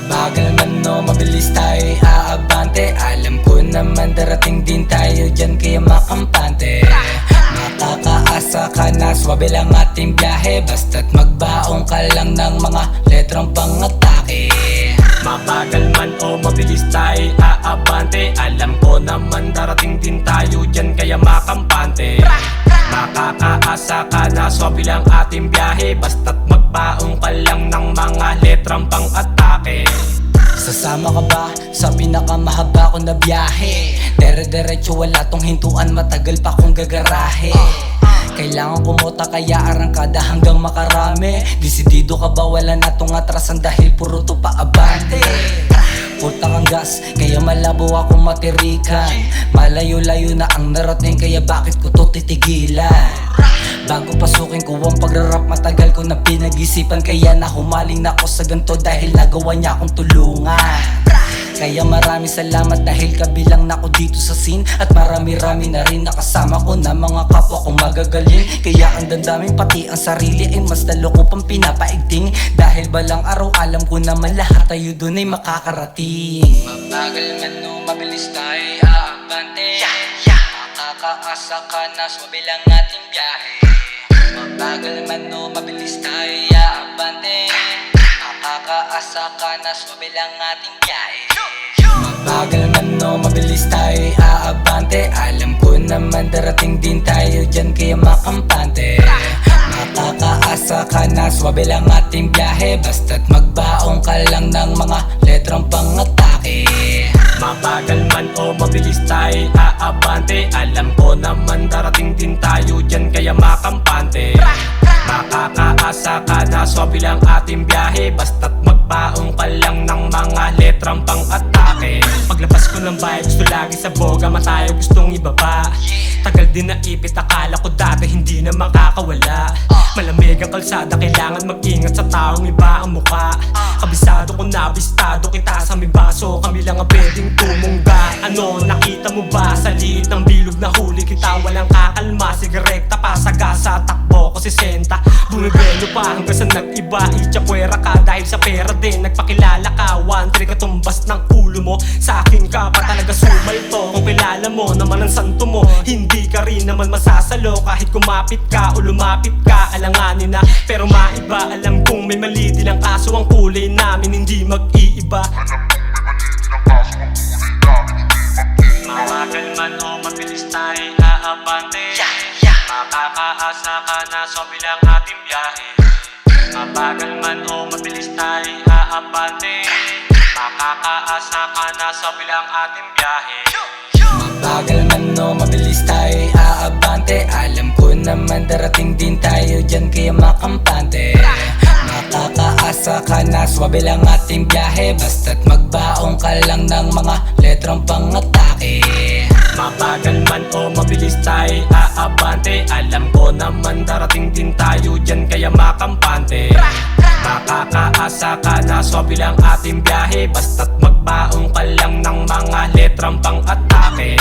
Mabagal man o mabilis tayo'y aabante. Alam ko naman darating din tayo dyan kaya makampante. Makakaasa ka na, swabe lang ating biyahe. Basta't magbaong ka lang ng mga letrang pang-atake. Mabagal man o mabilis tayo'y aabante. Alam ko naman darating din tayo dyan kaya makampante. Makakaasa ka na, swabe lang ating biyahe. Basta't magbaong ka lang ng mga letrang pang-atake. Sasama ka ba sa pinakamahaba ko na biyahe? Dere-derecho wala tong hintuan, matagal pa kong gagarahe. Kailangan kumota kaya arangkada hanggang makarami. Desidido ka ba wala na tong atrasan dahil puro to pa abante. Puta kang gas, kaya malabo ako matirikan. Malayo-layo na ang narating kaya bakit ko to titigilan? Bago pasukin ko ang pagrarap, matagal ko na pinag-isipan. Kaya nahumaling na ako sa ganto dahil nagawa niya akong tulungan. Kaya maraming salamat dahil kabilang na ako dito sa scene. At marami-rami na rin nakasama ko na mga kapwa kong magagaling. Kaya ang dandaming pati ang sarili ay mas lalo ko pang pinapaigting. Dahil balang araw alam ko naman lahat tayo dun ay makakarating. Mabagal man o mabilis tayo'y aabante. Makakaasa ka na, swabe lang ating biyahe. Mabagal man o mabilis tayo'y aabante. Makakaasa ka na, swabe lang ating biyahe. Mabagal man o mabilis tayo'y aabante. Alam ko naman darating din tayo dyan kaya makampante. Makakaasa ka na, swabe lang ating biyahe. Basta't magbaong ka lang ng mga letrang pang-atake. Mabagal man o mabilis tayo'y aabante. Alam ko naman darating din tayo dyan kaya makampante. Makakaasa ka na, swabe lang ating biyahe. Basta't magbaong ka lang ng mga letrang pang-atake. Paglabas ko ng bahay gusto lagi sa boga, matayo gustong ibaba. Tagal din na ipit, akala ko dati hindi na makakawala. Malamig ang kalsada, kailangan mag-ingat sa taong iba ang muka. Kabisado ko na, abistado kita sa may baso. Kami lang ang pwedeng tumungga. Ano, nakita mo ba? Sa liit ng bilog na huli kita, walang kakalma. Sigarekta pa, sagasa, takbo ko 60. Bumibelo pa hanggang sa nag-iba. Itsakwera ka dahil sa pera din. Nagpakilala ka, 1-3 katumbas ng ulo mo. Sa akin ka pa talaga sumalto. Kung kilala mo naman ang santo mo, hindi ka rin naman masasalo. Kahit kumapit ka o lumapit ka, alanganin na. Pero maiba, alam kong may mali din ang kaso. Ang kulay namin hindi mag-iiba. Mabagal man o mabilis tayo'y aabante. Makakaasa ka na, swabe lang ating biyahe. Mabagal man o mabilis tayo'y aabante. Makakaasa ka na, swabe lang ating biyahe. Mabagal man o mabilis tayo'y aabante. Alam ko naman darating din tayo dyan kaya makampante. Makakaasa ka na, swabe lang ating biyahe. Basta't magbaong ka lang ng mga letrang pang-atake. Mabagal man o mabilis tayo'y aabante. Alam ko naman darating din tayo dyan kaya makampante. Makakaasa ka na, swabe lang ating biyahe. Basta't magbaong ka lang ng mga letrang pang-atake.